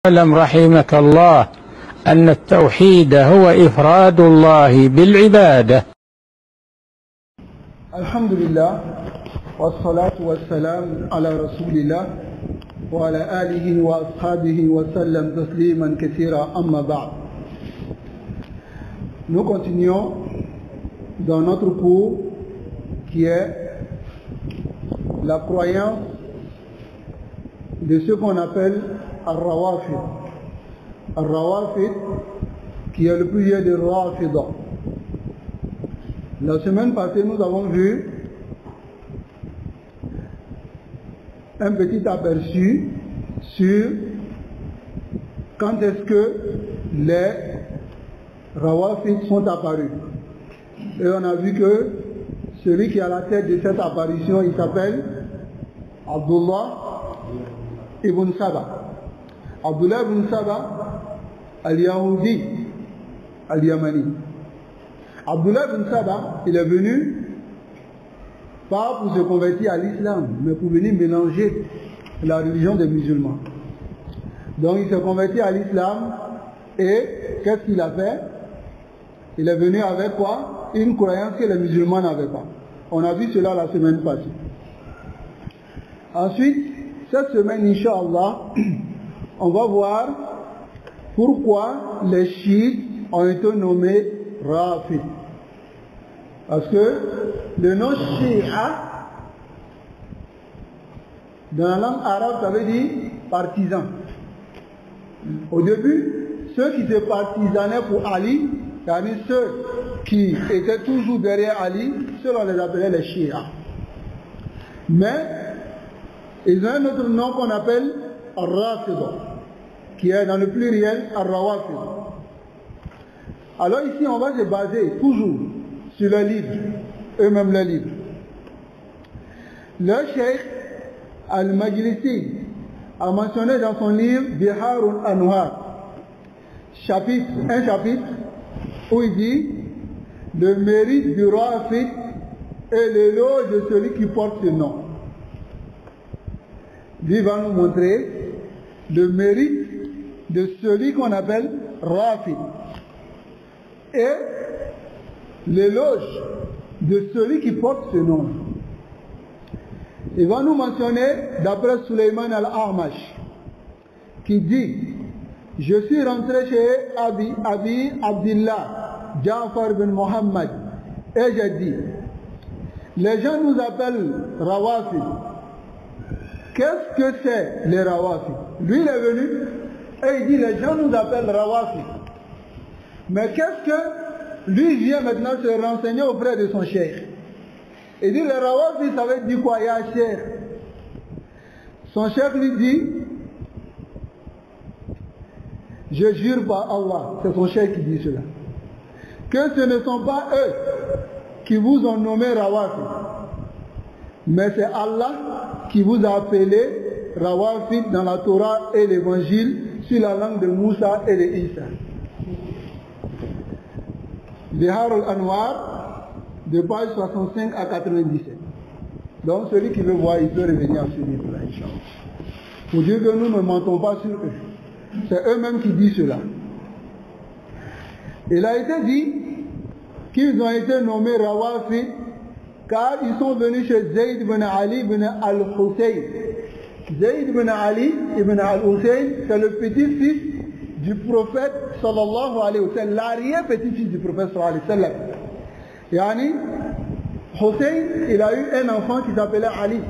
اعلم رحمك الله أن التوحيد هو إفراد الله بالعبادة. الحمد لله والصلاة والسلام على رسول الله وعلى آله وأصحابه وسلم تسليما كثيرا أما بعد. Nous continuons dans notre cours qui est la croyance de ce qu'on appelle Al-Rawafid. Al-Rawafid qui est le pluriel de Rafida. La semaine passée, nous avons vu un petit aperçu sur quand est-ce que les Rawafid sont apparus. Et on a vu que celui qui est à la tête de cette apparition, il s'appelle Abdullah ibn Saba. Abdullah ibn Saba al-Yahudi al-Yamani. Abdullah ibn Saba, il est venu pas pour se convertir à l'islam, mais pour venir mélanger la religion des musulmans. Donc il s'est converti à l'islam et qu'est-ce qu'il a fait? Il est venu avec quoi? Une croyance que les musulmans n'avaient pas. On a vu cela la semaine passée. Ensuite, cette semaine, Inch'Allah, on va voir pourquoi les chiites ont été nommés Rafid. Parce que le nom Shia, dans la langue arabe, ça veut dire partisan. Au début, ceux qui se partisanaient pour Ali, c'est-à-dire ceux qui étaient toujours derrière Ali, ceux on les appelait les Shia. Mais ils ont un autre nom qu'on appelle Al-Rafida, qui est dans le pluriel Al-Rawafid. Alors ici, on va se baser toujours sur les livres, eux-mêmes les livres. Le Cheikh Al-Majlisi a mentionné dans son livre Biharul Anwar, un chapitre où il dit le mérite du Rafid et l'éloge de celui qui porte ce nom. Lui va nous montrer le mérite de celui qu'on appelle Rafid et l'éloge de celui qui porte ce nom. Il va nous mentionner, d'après Suleiman al-Ahmash, qui dit: je suis rentré chez Abi Abdillah Ja'far bin Muhammad et j'ai dit, les gens nous appellent Rawafid. Qu'est-ce que c'est les Rawafid? Lui il est venu et il dit les gens nous appellent Rawafid. Mais qu'est-ce que lui vient maintenant se renseigner auprès de son cheikh? Il dit les Rawafid, ça veut dire quoi? Ya cheikh. Son cheikh lui dit, je jure par Allah, c'est son cheikh qui dit cela, que ce ne sont pas eux qui vous ont nommé Rawafid, mais c'est Allah qui vous a appelé Rawafid dans la Torah et l'évangile sur la langue de Moussa et de Isa. Bihar al-Anwar, de page 65 à 97. Donc celui qui veut voir, il peut revenir à ce livre-là, Inch'Allah. Pour dire que nous ne mentons pas sur eux. C'est eux-mêmes qui disent cela. Il a été dit qu'ils ont été nommés Rawafid car ils sont venus chez Zayd ibn Ali ibn al-Hussein. Zayd ibn Ali ibn al-Hussein, c'est le petit-fils du prophète sallallahu alayhi wa sallam, l'arrière-petit-fils du prophète sallallahu alayhi wa sallam. Yani, Hussein, il a eu un enfant qui s'appelait Ali,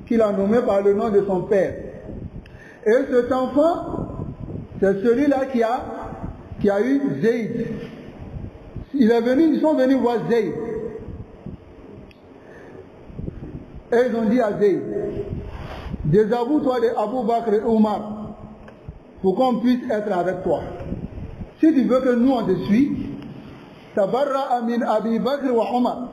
qu'il a nommé par le nom de son père. Et cet enfant, c'est celui-là qui a eu Zayd. Ils sont venus voir Zayd. Et ils ont dit à Zayd, désavoue-toi de Abu Bakr et Omar pour qu'on puisse être avec toi. Si tu veux que nous on te suive, tabarra amin Abi Bakr wa Omar.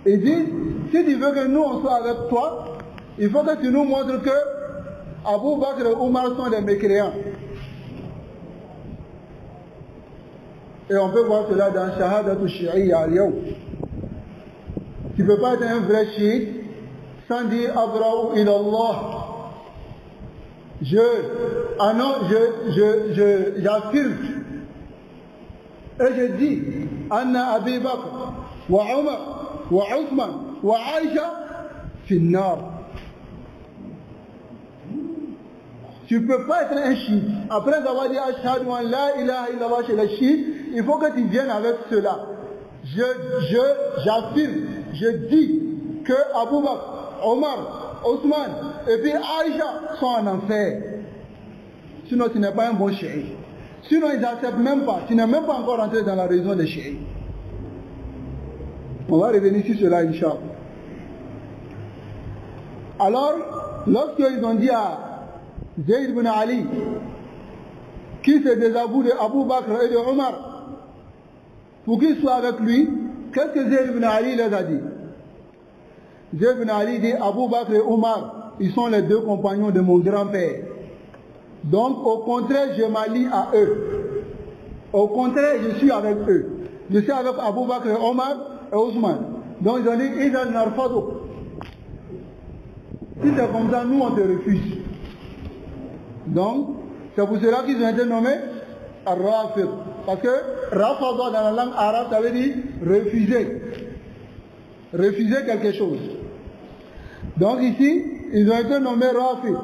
Il dit, si tu veux que nous on soit avec toi, il faut que tu nous montres que Abu Bakr et Omar sont des mécréants. Et on peut voir cela dans Shahadatul Shi'iyya al-Yawm. Tu ne peux pas être un vrai chiite sans dire Abra'u ilallah. j'affirme et je dis Anna Abi Bakr wa Omar wa Othman wa Aïcha finnar. Tu ne peux pas être un chiite. Après avoir dit Ashhadu an la ilaha illallah chez les chiites, il faut que tu viennes avec cela. J'affirme, je dis que Abu Bakr, Omar, Othman et puis Aïcha sont en enfer. Sinon tu n'es pas un bon chiite. Sinon ils n'acceptent même pas. Tu n'es même pas encore entré dans la raison des chiites. On va revenir sur cela, Inch'Allah. Alors, lorsqu'ils ont dit à Zayd ibn Ali, qui se désavoue de Abu Bakr et de Omar, pour qu'il soit avec lui, qu'est-ce que Zayd ibn Ali les a dit? Zayd ibn Ali dit Abu Bakr et Omar, ils sont les deux compagnons de mon grand-père. Donc, au contraire, je m'allie à eux. Au contraire, je suis avec eux. Je suis avec Abu Bakr et Omar et Ousmane. Donc, ils ont dit Idan Narfado. Si c'est comme ça, nous, on te refuse. Donc, c'est pour cela qu'ils ont été nommés Rafid. Parce que Rafada dans la langue arabe, ça veut dire refuser. Refuser quelque chose. Donc ici, ils ont été nommés Rafid.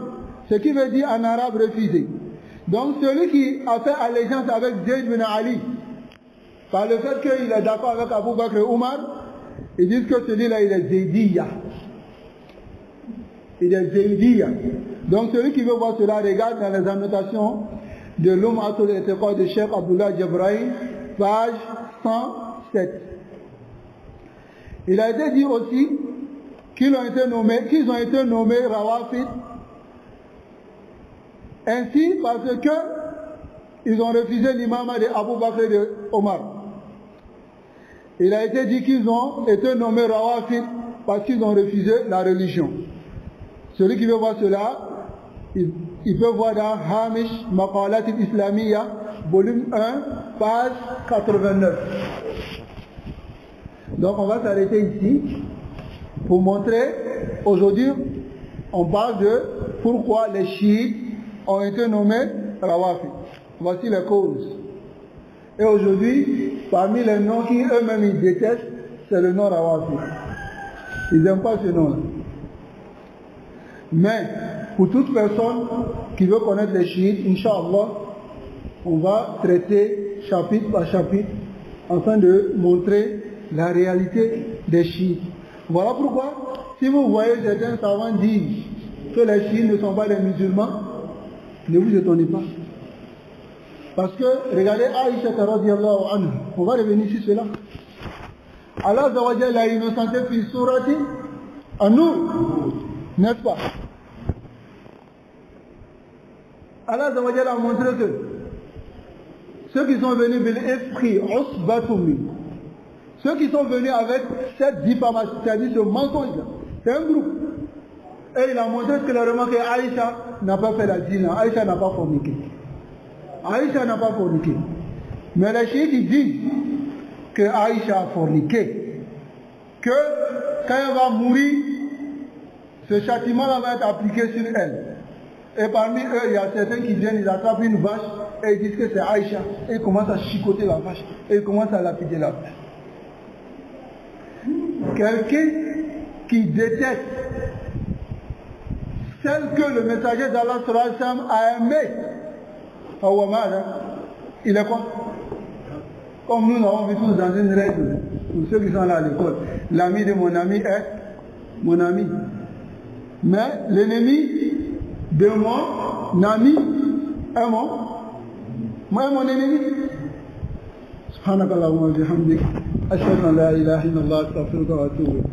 Ce qui veut dire en arabe refuser. Donc celui qui a fait allégeance avec Zayd bin Ali, par le fait qu'il est d'accord avec Abu Bakr et Omar, ils disent que celui-là, il est Zaydiya. Il est Zaydiya. Donc celui qui veut voir cela, regarde dans les annotations de l'Um'atul I'tiqad de Cheikh Abdullah Jabraï, page 107. Il a été dit aussi qu'ils ont été nommés Rawafid, ainsi parce que ils ont refusé l'imam de Abu Bakr et de Omar. Il a été dit qu'ils ont été nommés Rawafid parce qu'ils ont refusé la religion. Celui qui veut voir cela, il peut voir dans Hamish Maqalat al-Islamiyya, volume 1, page 89. Donc on va s'arrêter ici pour montrer, aujourd'hui, on parle de pourquoi les chiites ont été nommés Rawafid. Voici les causes. Et aujourd'hui, parmi les noms qui eux-mêmes ils détestent, c'est le nom Rawafid. Ils n'aiment pas ce nom-là. Mais, pour toute personne qui veut connaître les chiites, Inch'Allah, on va traiter chapitre par chapitre afin de montrer la réalité des chiites. Voilà pourquoi, si vous voyez certains savants dire que les chiites ne sont pas des musulmans, ne vous étonnez pas. Parce que, regardez Aïcha radiyallahu anha, on va revenir sur cela. Allah Azza wa Jalla a innocenté fi surati An-Nur, n'est-ce pas? Allah Azza wa Jalla a montré que ceux qui sont venus bil esprit, ceux qui sont venus avec cette diffamation, c'est-à-dire ce mensonge-là, c'est un groupe. Et il a montré clairement que Aïcha n'a pas fait la zina, Aïcha n'a pas forniqué. Aïcha n'a pas forniqué. Mais les chiites ils disent que Aïcha a forniqué. Que quand elle va mourir, ce châtiment-là va être appliqué sur elle. Et parmi eux, il y a certains qui viennent, ils attrapent une vache et ils disent que c'est Aïcha. Et ils commencent à chicoter la vache. Et ils commencent à lapider la vache. Quelqu'un qui déteste celle que le messager d'Allah a aimé, il est quoi? Comme nous avons vu tous dans une règle, pour ceux qui sont là à l'école, l'ami de mon ami est mon ami. Mais l'ennemi de mon ami est mon ennemi. Subhanakallahumma wa bihamdik, ashhadu an la ilaha illallah, astaghfiruka wa atubu ilayk.